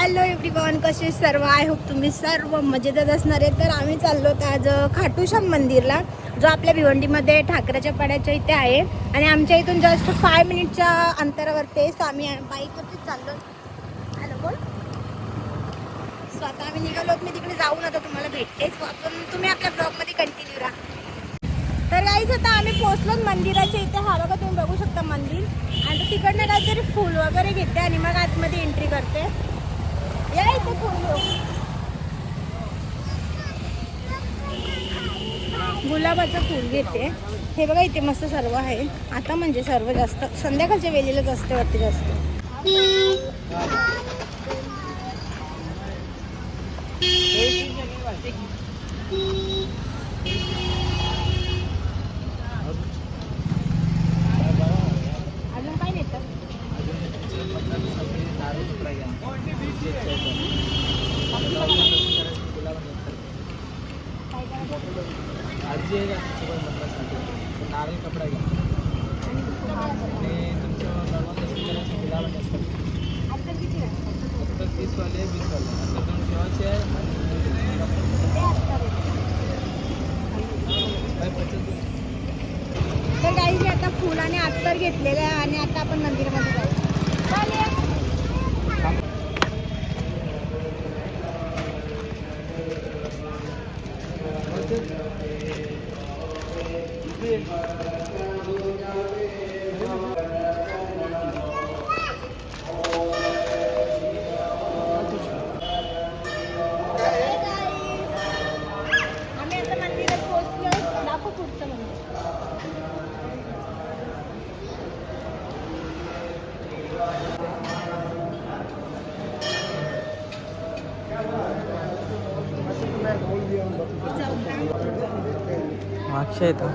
Hello everyone, कसे सर्व? I hope तुम्ही सर्व मजेतच असणार आहे. तर आम्ही चाललो आज खाटूश्याम मंदिरला, जो आपल्या भिवंडीमध्ये ठाकरेच्या पाड्याच्या इथे आहे. आणि आमच्या इथून जस्ट 5 मिनिटच्या अंतरावरती आहे. सो आम्ही बाईकवरतीच चाललो. हॅलो बोल. स्वतः आम्ही निघालो. मी तिकडे जाऊन आता तुम्हाला भेटतेच, पण तुम्ही आपल्या ब्लॉगमध्ये कंटिन्यू राहा. तर गाईज आता आम्ही पोहोचलो मंदिराच्या इथे. हा बघा, तुम्ही बघू शकता मंदिर. आणि तिकडनं काहीतरी फूल वगैरे घेते आणि मग आतमध्ये एंट्री करते. या इथे फूल घेऊ. गुलाबाचं फूल घेते. हे बघा इथे मस्त सर्व आहे. आता म्हणजे सर्व जास्त संध्याकाळच्या वेळेलाच असते वाटते जास्त. अजून काय नेतात? नारळ कपडा घ्या आणि तुमचं गुलाब असतात. आता किती फक्त 30 वाले 20 वाले आता दोन शेवाचे आहे. तर काही आता फुल आणि अत्तर घेतलेलं आहे आणि आता आपण मंदिरामध्ये जाऊ. आम्ही आता मंदिरात पोहोचलोय. दाखव पुढचं मंदिर. मागच्या येतो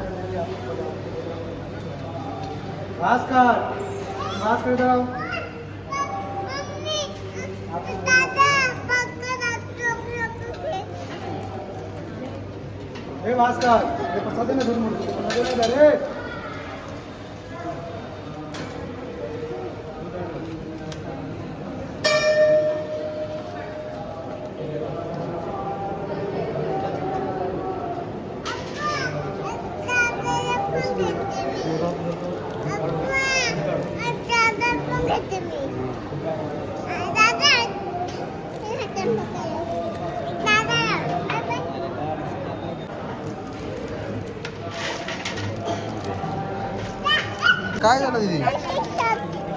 काय झालं दीदी?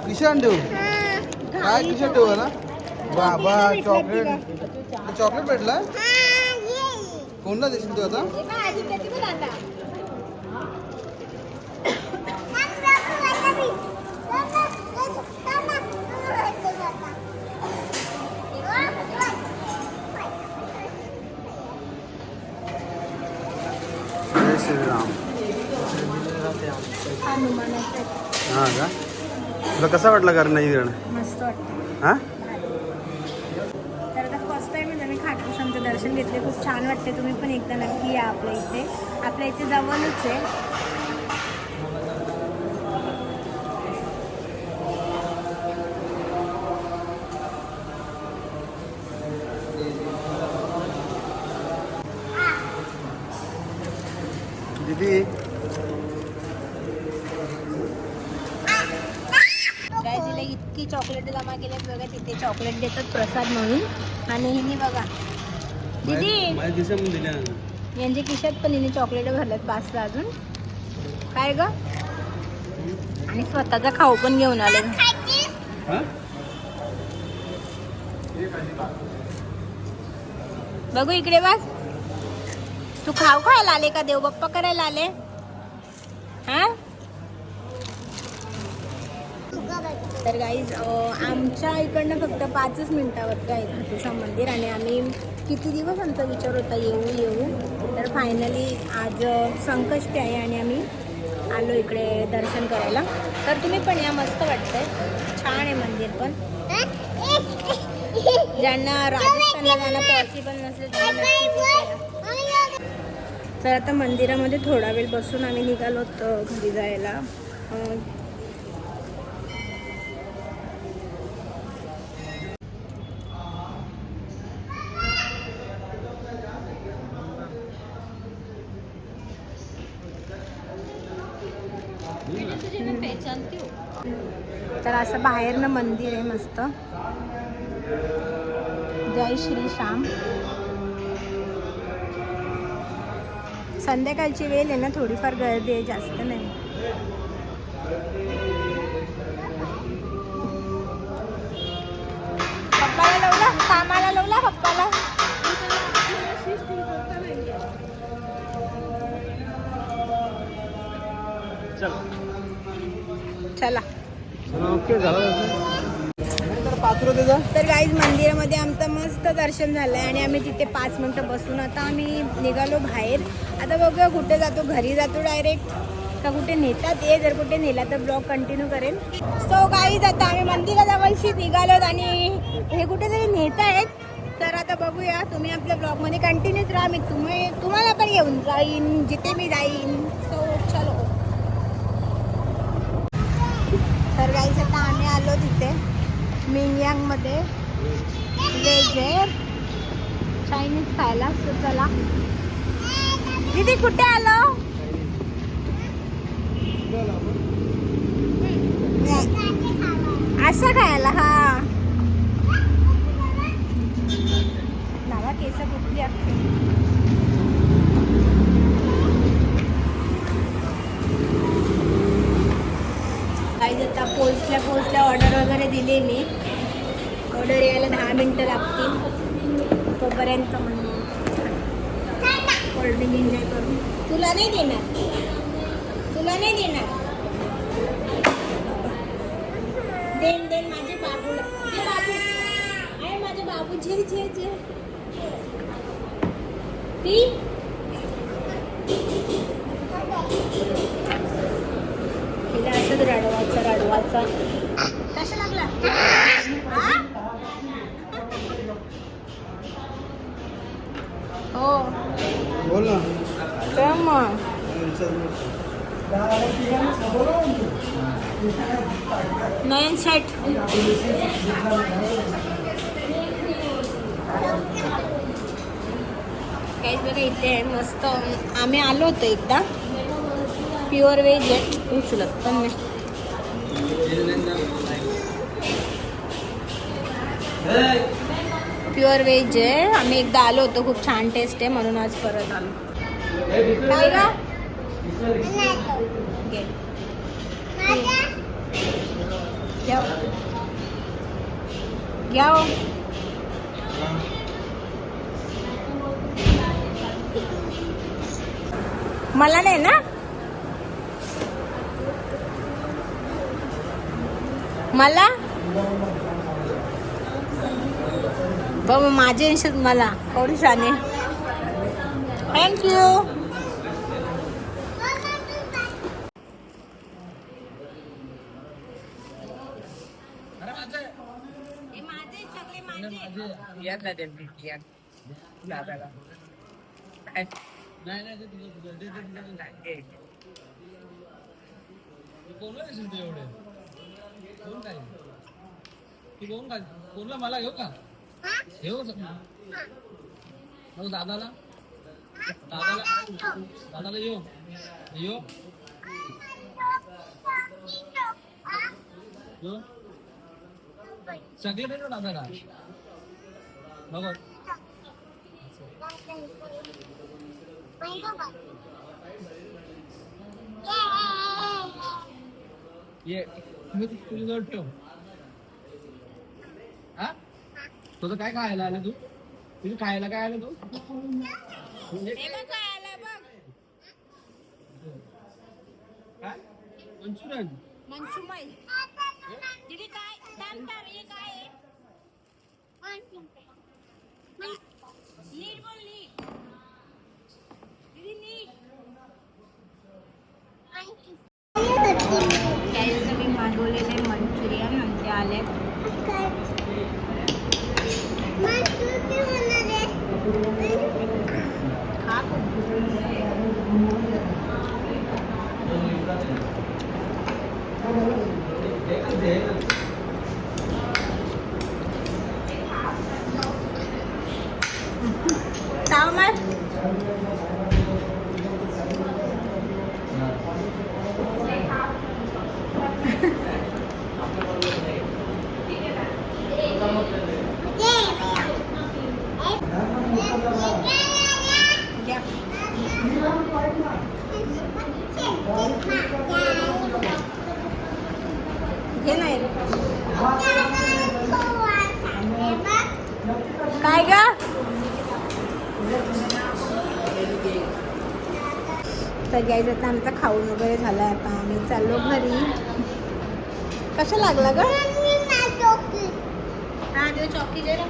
किशान ठेवू काय? किशान ठेवू ना बाबा. चॉकलेट भेटला. कोणता देशील तू आता? जय श्रीराम. हा का? तुला कसा वाटला कारण नाही मस्त वाटतं. हा? तर आता फर्स्ट टाइम आहे मी खाटूश्यामचं दर्शन घेतले. खूप छान वाटते. तुम्ही पण एकदा नक्की या आपल्या इथे. आपल्या इथे जवळच आहे. दीदी काय तिला इतकी चॉकलेट जमा केल्यात बघा. तिथे चॉकलेट देतात प्रसाद म्हणून. आणि हिने बघा दीदी यांच्या खिशात पण हिने चॉकलेट भरल्यात 5 अजून. काय ग? आणि स्वतःचा खाऊ पण घेऊन आले. बघू इकडे बघ. तू खाऊ खायला आले का देव बाप्पा करायला आले? हा. तर गाईज आमच्या इकडनं फक्त 5 मिनिटावरती आहे खाटूश्याम मंदिर. आणि आम्ही किती दिवस आमचा विचार होता येऊ. तर फायनली आज संकष्टी आहे आणि आम्ही आलो इकडे दर्शन करायला. तर तुम्ही पण या, मस्त वाटतंय. छान आहे मंदिर पण. ज्यांना राजस्थानला जाणं पॉसिबल नसेल त्यांना नक्की. तर आता मंदिरामध्ये थोडा वेळ बसून आम्ही निघालो घरी जायला. तर असं बाहेरनं मंदिर आहे मस्त. जय श्री श्याम. संध्याकाळची वेळ आहे ना, थोडीफार गर्दी आहे, जास्त नाही. पप्पाला लावला, कामाला लावला पप्पाला. चला ओके झालं. पात्र त्याचा तर गाईज मंदिरामध्ये आमचं मस्त दर्शन झालंय आणि आम्ही तिथे 5 मिनिटं बसून आता आम्ही निघालो बाहेर. आता बघूया कुठे जातो, घरी जातो डायरेक्ट का कुठे नेतात. जर कुठे नेला तर ब्लॉग कंटिन्यू करेन. सो गाईज आता आम्ही मंदिराजवळशी निघालोत आणि हे कुठेतरी नेत आहेत. तर आता बघूया, तुम्ही आपल्या ब्लॉगमध्ये कंटिन्यूच राहा. मी तुम्हाला पण घेऊन जाईन जिथे मी जाईन. सो चलो. तर गाईज आता आम्ही आलो तिथे मिंगयांगमध्ये व्हेज आहे चायनीज खायला. सो चला. दीदी कुठे आलो? असं खायला. हा नावा केस कुठली असते. काही आता पोचल्या ऑर्डर वगैरे दिली मी. ऑर्डर यायला 10 मिनटं लागतील. तोपर्यंत कोल्ड्रिंक एन्जॉय करू. तुला नाही देणार, तुला नाही देणार. देन माझे बाबूला. दे बाबू आहे माझे बाबू. झे झे झे ती तिला असंच रडवाचा. कसं लागला? हो बोल ना. तर मग नयन शेट काहीच बघा इथे आहे मस्त. आम्ही आलो होतो एकदा. प्युअर व्हेज आहे. उचलत पण मी प्युअर व्हेज आहे. आम्ही एकदा आलो होतो, खूप छान टेस्ट आहे म्हणून आज परत आलो. काय का घ्या. मला नाही ना. मला बाबा माझे निषेध मला कौडशाने. थँक्यू. कोणला मला घेऊ का? घेऊ मग दादाला येऊ सगळे भेटू दादाला बघ. ये तुझ्याजवळ ठेव. हा तुझं काय खायला आलं तू? तुझं खायला काय आलं तू? काय मंचुरियन? मंचुमय दीदी काय हे काय आहे? नीट बोल नीट. दीदी नीट. त्याचं मी मागवलेले मंचुरियन आणि ते आले. काय ग? तर गाईज आता आमचा खाऊन वगैरे झाला आहे. आता आम्ही चाललो घरी. कसं लागला ग? हा देव चॉकी दे ना.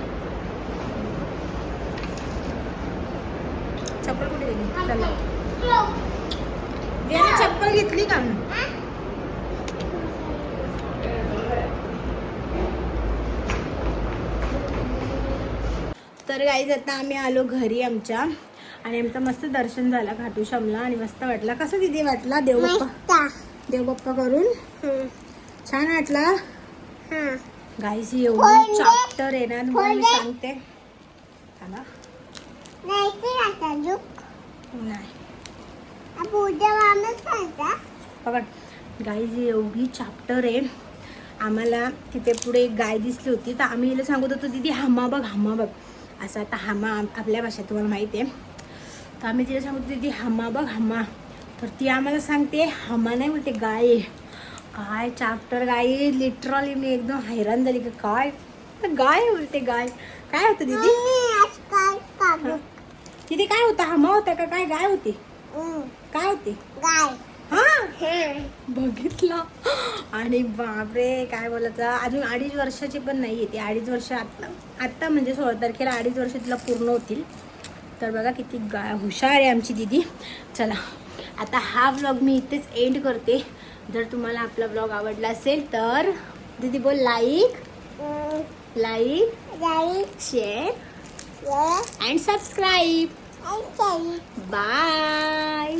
चप्पल कुठे गेली? चला दे ना, चप्पल घेतली का? तर गाईज आता आम्ही आलो घरी आमच्या आणि आमचं मस्त दर्शन झालं खाटू श्यामला आणि मस्त वाटला. कसं दिदी वाटला देवबाप्पा करून? छान वाटला. गाईज एवढी चॅप्टर आहे ना तुम्हाला मी सांगते. बघा गाईज एवढी चॅप्टर आहे. आम्हाला तिथे पुढे एक गाय दिसली होती तर आम्ही हिला सांगत होतो दीदी हामा बघ असं. आता हामा आपल्या भाषेत तुम्हाला माहिती आहे. तर आम्ही तिला सांगतो दीदी हामा बघ हामा. तर ती आम्हाला सांगते हामा नाही म्हणते गाय आहे. काय चॅप्टर गाय लिटरली मी एकदम हैराण झाली की काय गाय बोलते. गाय काय होतं दीदी? दीदी काय होतं? हामा होता का काय गाय होती? काय होती? गाय. हा बघितलं. आणि बापरे काय बोलायचं. अजून 2.5 वर्षाची पण नाही आहे ती. 2.5 वर्ष आत्ता म्हणजे 16 तारखेला 2.5 वर्ष तिला पूर्ण होतील. तर बघा किती हुशार आहे आमची दीदी. चला आता हा व्लॉग मी इथेच एंड करते. जर तुम्हाला आपला व्लॉग आवडला असेल तर दीदी बोल like share and subscribe. Bye.